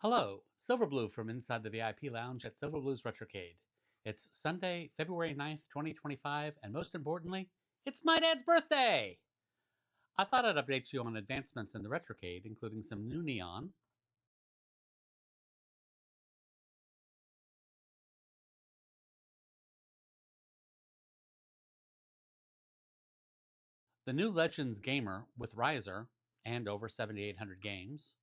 Hello, Silver Blue from inside the VIP lounge at Silver Blue's Retrocade. It's Sunday, February 9th, 2025, and most importantly, it's my dad's birthday! I thought I'd update you on advancements in the Retrocade, including some new neon, the new Legends Gamer with Riser, and over 7,800 games,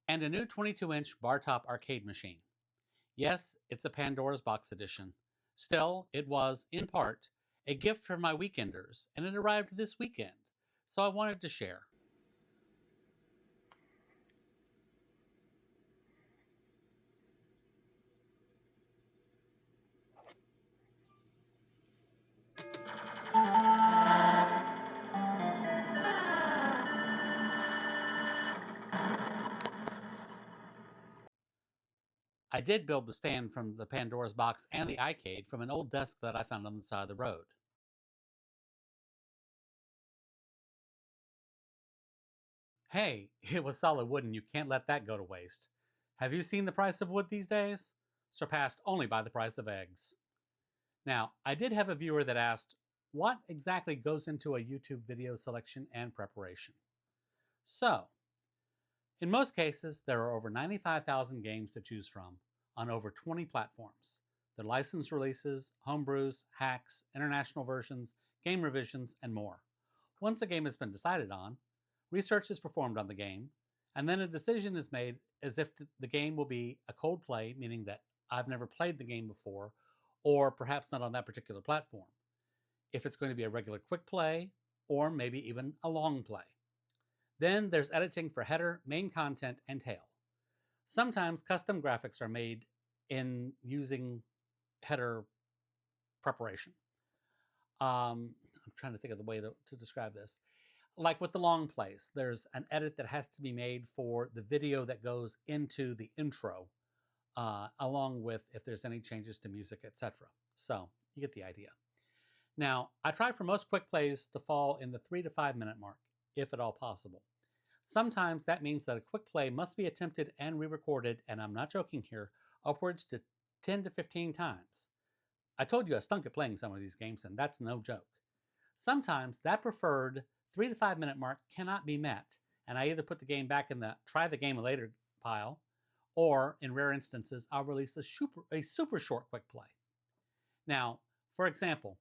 and a new 22-inch bar top arcade machine. Yes, it's a Pandora's Box edition. Still, it was, in part, a gift for my weekenders, and it arrived this weekend, so I wanted to share. I did build the stand from the Pandora's box and the iCade from an old desk that I found on the side of the road. Hey, it was solid wood and you can't let that go to waste. Have you seen the price of wood these days? Surpassed only by the price of eggs. Now, I did have a viewer that asked, what exactly goes into a YouTube video selection and preparation? So, in most cases, there are over 95,000 games to choose from on over 20 platforms. They're licensed releases, homebrews, hacks, international versions, game revisions, and more. Once a game has been decided on, research is performed on the game, and then a decision is made as if the game will be a cold play, meaning that I've never played the game before, or perhaps not on that particular platform. If it's going to be a regular quick play, or maybe even a long play. Then there's editing for header, main content, and tail. Sometimes custom graphics are made in using header preparation. I'm trying to think of the way to describe this. Like with the long plays, there's an edit that has to be made for the video that goes into the intro, along with if there's any changes to music, etc. So you get the idea. Now, I try for most quick plays to fall in the 3 to 5 minute mark, if at all possible. Sometimes that means that a quick play must be attempted and re-recorded, and I'm not joking here, upwards to 10 to 15 times. I told you I stunk at playing some of these games, and that's no joke. Sometimes that preferred 3 to 5 minute mark cannot be met, and I either put the game back in the try the game later pile, or in rare instances, I'll release a super short quick play. Now, for example,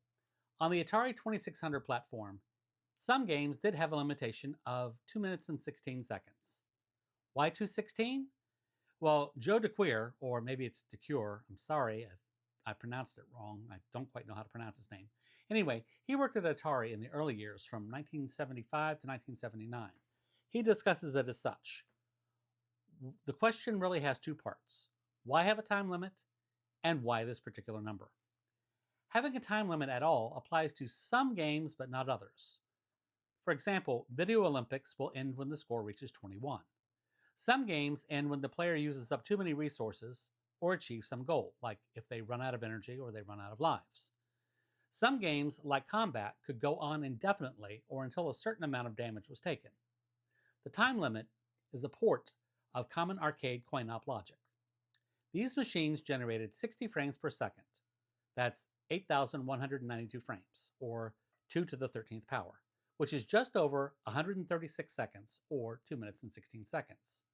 on the Atari 2600 platform, some games did have a limitation of 2 minutes and 16 seconds. Why 216? Well, Joe DeQueer, or maybe it's DeCure, I'm sorry if I pronounced it wrong. I don't quite know how to pronounce his name. Anyway, he worked at Atari in the early years from 1975 to 1979. He discusses it as such. The question really has two parts. Why have a time limit? And why this particular number? Having a time limit at all applies to some games but not others. For example, Video Olympics will end when the score reaches 21. Some games end when the player uses up too many resources or achieves some goal, like if they run out of energy or they run out of lives. Some games, like combat, could go on indefinitely or until a certain amount of damage was taken. The time limit is a port of common arcade coin-op logic. These machines generated 60 frames per second. That's 8,192 frames, or 2 to the 13th power, which is just over 136 seconds, or 2 minutes and 16 seconds.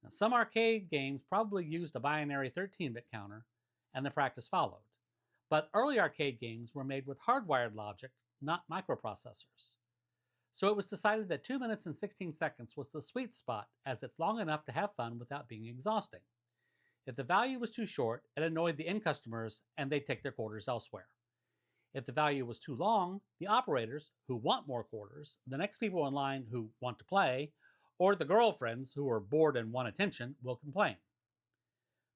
Now, some arcade games probably used a binary 13-bit counter, and the practice followed. But early arcade games were made with hardwired logic, not microprocessors. So it was decided that 2 minutes and 16 seconds was the sweet spot, as it's long enough to have fun without being exhausting. If the value was too short, it annoyed the end customers, and they'd take their quarters elsewhere. If the value was too long, the operators, who want more quarters, the next people in line who want to play, or the girlfriends who are bored and want attention will complain.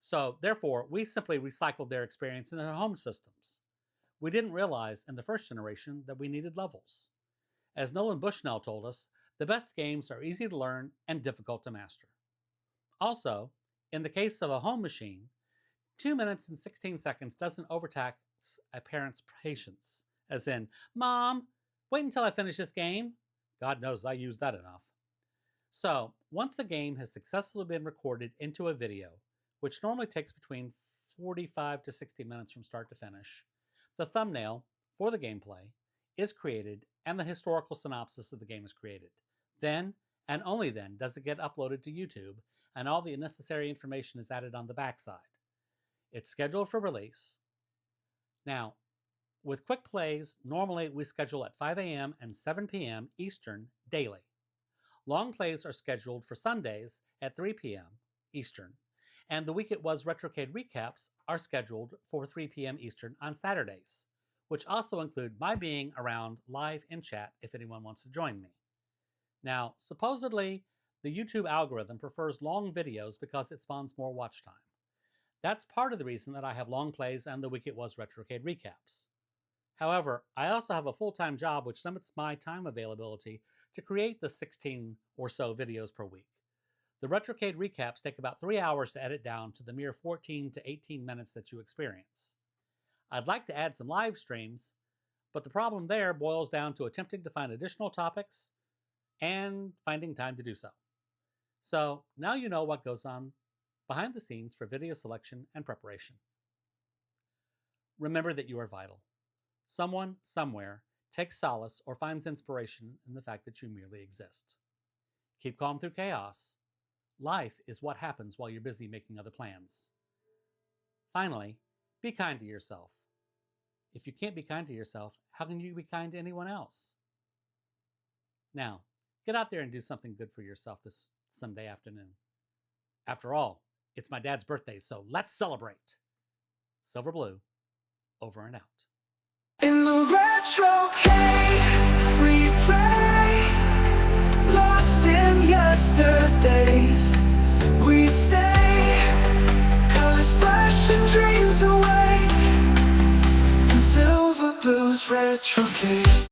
So, therefore, we simply recycled their experience in their home systems. We didn't realize in the first generation that we needed levels. As Nolan Bushnell told us, the best games are easy to learn and difficult to master. Also, in the case of a home machine, 2 minutes and 16 seconds doesn't overtax a parent's patience, as in, Mom, wait until I finish this game. God knows I use that enough. So, once a game has successfully been recorded into a video, which normally takes between 45 to 60 minutes from start to finish, the thumbnail for the gameplay is created and the historical synopsis of the game is created. Then, and only then, does it get uploaded to YouTube and all the necessary information is added on the backside. It's scheduled for release. Now, with QuickPlays, normally we schedule at 5 a.m. and 7 p.m. Eastern daily. Long plays are scheduled for Sundays at 3 p.m. Eastern, and the Week It Was Retrocade recaps are scheduled for 3 p.m. Eastern on Saturdays, which also include my being around live in chat if anyone wants to join me. Now, supposedly, the YouTube algorithm prefers long videos because it spawns more watch time. That's part of the reason that I have long plays and the Week It Was Retrocade recaps. However, I also have a full-time job which limits my time availability to create the 16 or so videos per week. The Retrocade recaps take about 3 hours to edit down to the mere 14 to 18 minutes that you experience. I'd like to add some live streams, but the problem there boils down to attempting to find additional topics and finding time to do so. So now you know what goes on behind the scenes for video selection and preparation. Remember that you are vital. Someone, somewhere, takes solace or finds inspiration in the fact that you merely exist. Keep calm through chaos. Life is what happens while you're busy making other plans. Finally, be kind to yourself. If you can't be kind to yourself, how can you be kind to anyone else? Now, get out there and do something good for yourself this Sunday afternoon. After all, it's my dad's birthday, so let's celebrate. Silver Blue, over and out. In the retrocade, we play, lost in yesterdays. We stay, colors flash and dreams awake. In Silver Blue's Retrocade.